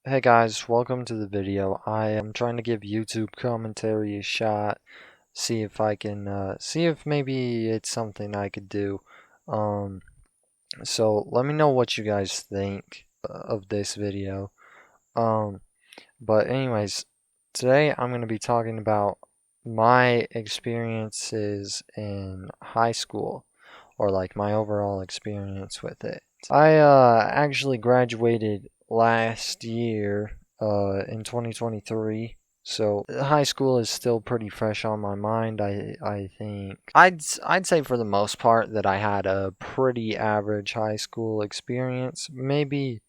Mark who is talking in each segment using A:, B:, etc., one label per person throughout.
A: Hey guys, welcome to the video. I am trying to give YouTube commentary a shot, see if I can, see if maybe it's something I could do. Um, so let me know what you guys think of this video. Um, but anyways, today I'm going to be talking about my experiences in high school, or like my overall experience with it. I actually graduated last year in 2023. So high school is still pretty fresh on my mind. I think I'd say for the most part that I had a pretty average high school experience, maybe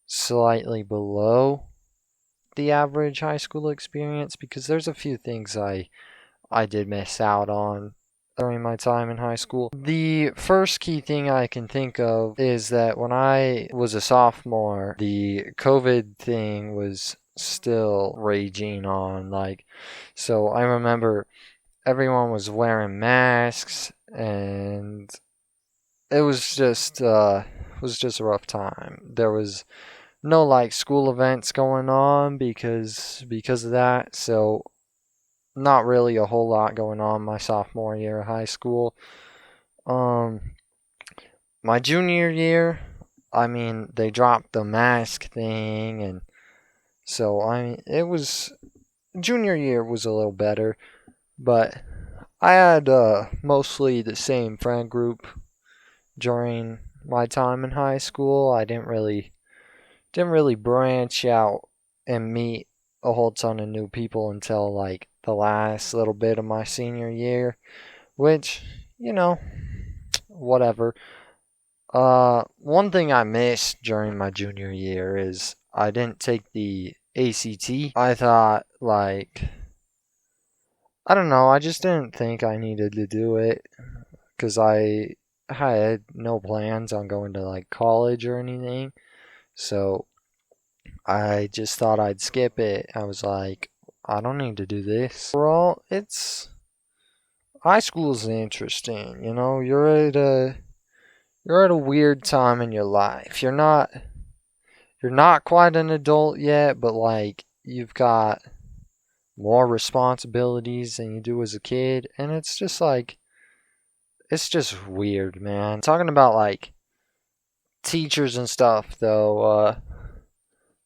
A: slightly below the average high school experience because there's a few things I did miss out on during my time in high school. The first key thing I can think of is that when I was a sophomore, the COVID thing was still raging on. So I remember everyone was wearing masks, and it was just a rough time. There was no school events going on because of that, so not really a whole lot going on my sophomore year of high school. Um, my junior year, I mean, they dropped the mask thing, and so it was junior year was a little better, but I had mostly the same friend group during my time in high school. I didn't really branch out and meet a whole ton of new people until like the last little bit of my senior year, which, you know, whatever. One thing I missed during my junior year is I didn't take the ACT. I thought, I don't know, I just didn't think I needed to do it because I had no plans on going to like college or anything. So I just thought I'd skip it. I was like, I don't need to do this. Overall, high school is interesting. You know, you're at a weird time in your life. You're not quite an adult yet, but like you've got more responsibilities than you do as a kid, and it's just weird, man. Talking about like teachers and stuff though,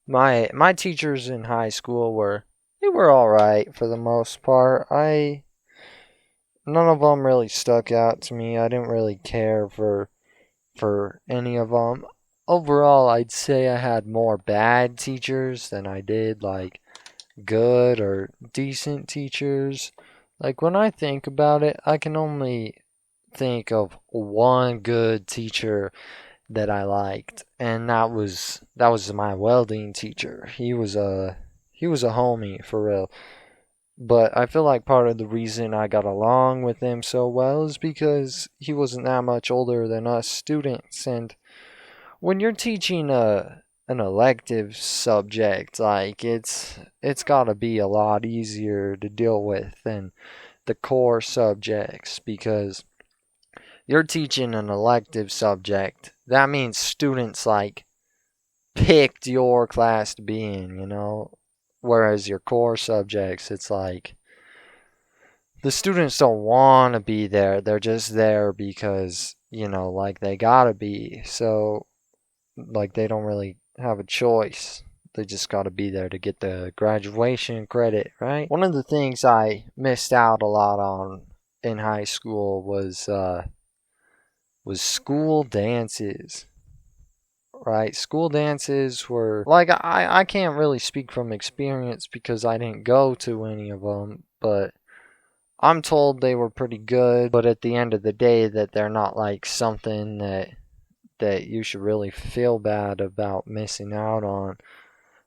A: my teachers in high school were all right for the most part. None of them really stuck out to me. I didn't really care for any of them. Overall, I'd say I had more bad teachers than I did like good or decent teachers. Like when I think about it, I can only think of one good teacher that I liked, and that was my welding teacher. He was a homie for real. But I feel like part of the reason I got along with him so well is because he wasn't that much older than us students. And when you're teaching an elective subject, like it's got to be a lot easier to deal with than the core subjects because you're teaching an elective subject. That means students like picked your class to be in, you know? Whereas your core subjects, it's like the students don't want to be there. They're just there because, like they gotta be. So, like, they don't really have a choice. They just gotta be there to get the graduation credit, right? One of the things I missed out a lot on in high school was school dances. Right, school dances were like I can't really speak from experience because I didn't go to any of them, but I'm told they were pretty good. But at the end of the day, that they're not like something that you should really feel bad about missing out on.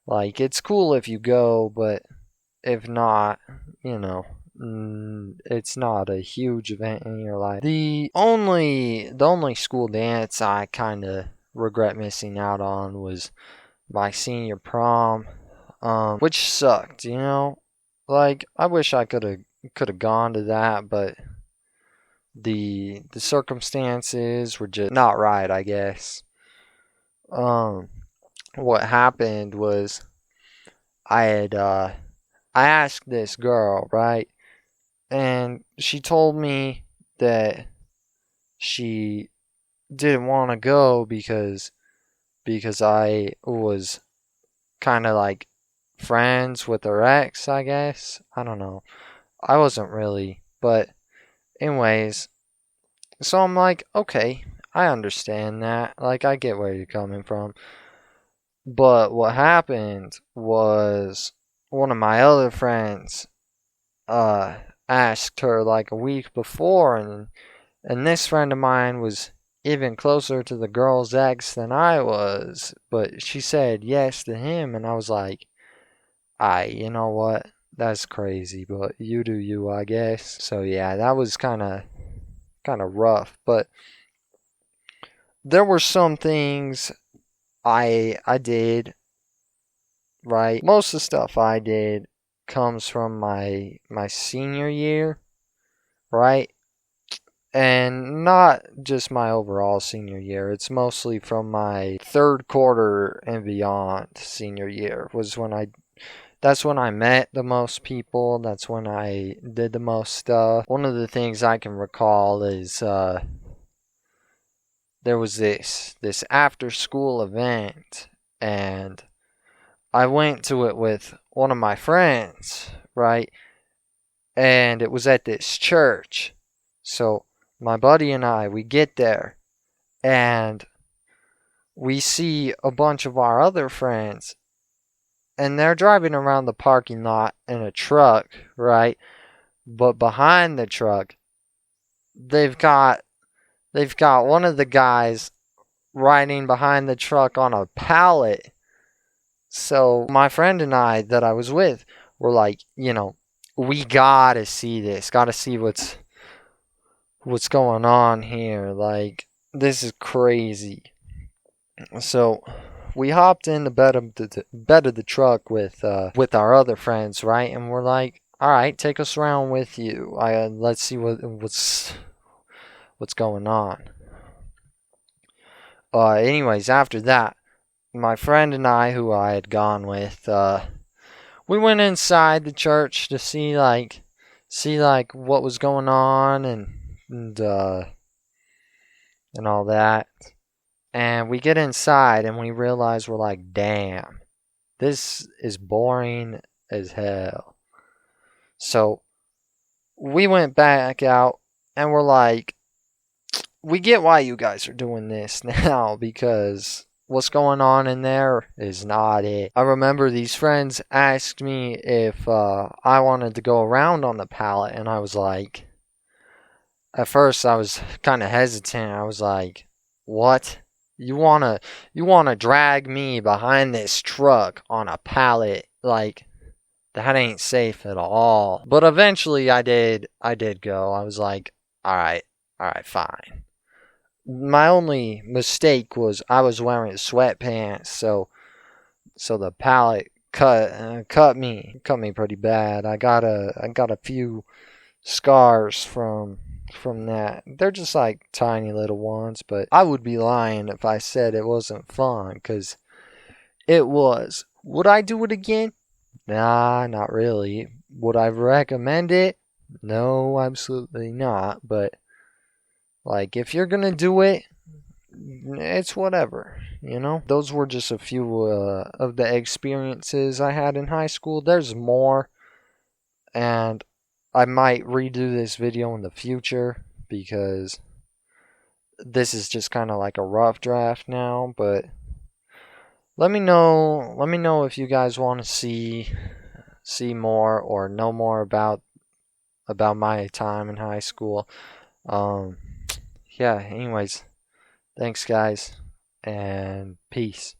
A: Like it's cool if you go, but if not, it's not a huge event in your life. The only school dance I kind of regret missing out on was my senior prom, which sucked. Like I wish I could have gone to that, but the circumstances were just not right, I guess. Um, what happened was I asked this girl, right? And she told me that she didn't want to go because I was kind of like friends with her ex, I guess. I don't know. I wasn't really, but anyways, so I'm like, okay, I understand that. Like, I get where you're coming from. But what happened was one of my other friends uh asked her like a week before, and this friend of mine was even closer to the girl's ex than I was, but she said yes to him, and I was like, you know what? That's crazy, but you do you, I guess. So yeah, that was kind of rough, but there were some things I did right. Most of the stuff I did comes from my senior year, right? And not just my overall senior year. It's mostly from my third quarter and beyond senior year was when that's when I met the most people. That's when I did the most stuff. One of the things I can recall is there was this after school event, and I went to it with one of my friends, right? And it was at this church. So my buddy and I, we get there, and we see a bunch of our other friends, and they're driving around the parking lot in a truck, right? But behind the truck, they've got one of the guys riding behind the truck on a pallet. So my friend and I that I was with were like, we gotta see this, gotta see what's going on here. Like, this is crazy. So we hopped in the bed of the truck with our other friends, right? And we're like, all right, take us around with you. Let's see what's going on. Anyways, after that, my friend and I, who I had gone with, we went inside the church to see what was going on and all that. And we get inside and we realize we're like, damn, this is boring as hell. So we went back out and we're like, we get why you guys are doing this now, because what's going on in there is not it. I remember these friends asked me if I wanted to go around on the pallet, and I was like, at first I was kind of hesitant. I was like, what? You wanna drag me behind this truck on a pallet? Like, that ain't safe at all. But eventually I did go. I was like, all right, fine. My only mistake was I was wearing sweatpants, so the pallet cut me pretty bad. I got a few scars from that. They're just like tiny little ones, but I would be lying if I said it wasn't fun, because it was. Would I do it again? Nah, not really. Would I recommend it? No, absolutely not. But like, if you're gonna do it, it's whatever, Those were just a few of the experiences I had in high school. There's more, and I might redo this video in the future because this is just kind of like a rough draft now. But let me know if you guys want to see more or know more about my time in high school. Yeah, anyways, thanks guys, and peace.